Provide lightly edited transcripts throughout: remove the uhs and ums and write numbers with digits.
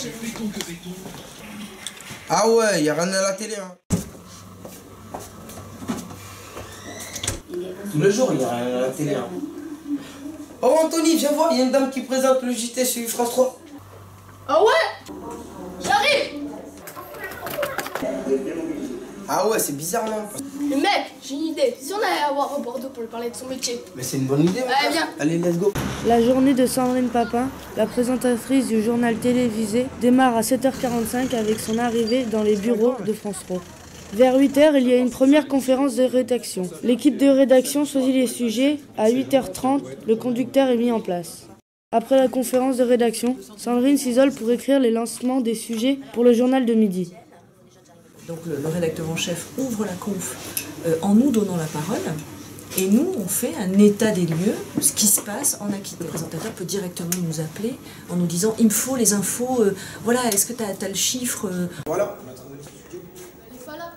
manger. Ah ouais, y a rien à la télé. Hein. Tout le jour, y a rien à la télé. Hein. Oh Anthony, viens voir, y a une dame qui présente le JT sur France 3. Ah ouais? J'arrive! Ah ouais, c'est bizarre, non? Mais mec, j'ai une idée. Si on allait voir au Bordeaux pour lui parler de son métier. Mais c'est une bonne idée, Allez, viens. Allez, let's go. La journée de Sandrine Papin, la présentatrice du journal télévisé, démarre à 7h45 avec son arrivée dans les bureaux de France 3. Vers 8h, il y a une première conférence de rédaction. L'équipe de rédaction choisit les sujets. À 8h30, le conducteur est mis en place. Après la conférence de rédaction, Sandrine s'isole pour écrire les lancements des sujets pour le journal de midi. Donc le rédacteur en chef ouvre la conf en nous donnant la parole et nous on fait un état des lieux de ce qui se passe en Aquitaine. Le présentateur peut directement nous appeler en nous disant il me faut les infos, voilà, est-ce que tu as le chiffre Voilà. Voilà.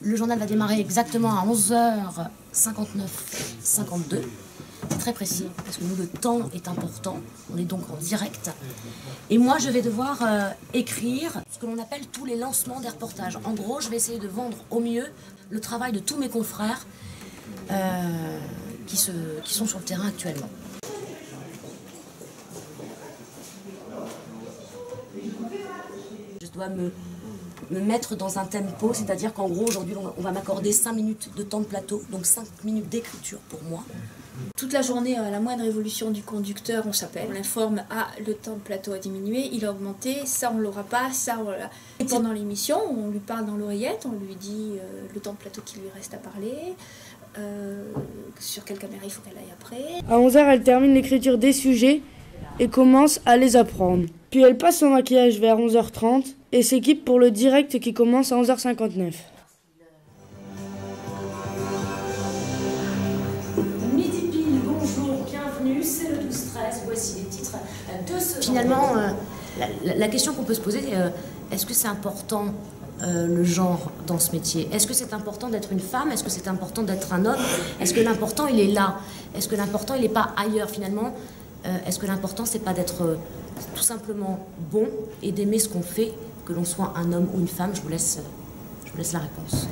Le journal va démarrer exactement à 11h59, 52. Très précis, parce que nous, le temps est important. On est donc en direct. Et moi, je vais devoir écrire ce que l'on appelle tous les lancements des reportages. En gros, je vais essayer de vendre au mieux le travail de tous mes confrères qui sont sur le terrain actuellement. Je dois me mettre dans un tempo, c'est-à-dire qu'en gros, aujourd'hui, on va m'accorder 5 minutes de temps de plateau, donc 5 minutes d'écriture pour moi. Toute la journée, à la moindre évolution du conducteur, on s'appelle. On l'informe, le temps de plateau a diminué, il a augmenté, ça on l'aura pas, ça on l'a. Et pendant l'émission, on lui parle dans l'oreillette, on lui dit le temps de plateau qui lui reste à parler, sur quelle caméra il faut qu'elle aille après. À 11h, elle termine l'écriture des sujets et commence à les apprendre. Puis elle passe son maquillage vers 11h30 et s'équipe pour le direct qui commence à 11h59. Midi pile, bonjour, bienvenue, c'est le 12-13, voici les titres de ce... Finalement, la question qu'on peut se poser, est-ce que c'est important le genre dans ce métier? Est-ce que c'est important d'être une femme? Est-ce que c'est important d'être un homme? Est-ce que l'important il est là? Est-ce que l'important il n'est pas ailleurs finalement? Est-ce que l'important c'est pas d'être tout simplement bon et d'aimer ce qu'on fait, que l'on soit un homme ou une femme? Je vous laisse la réponse.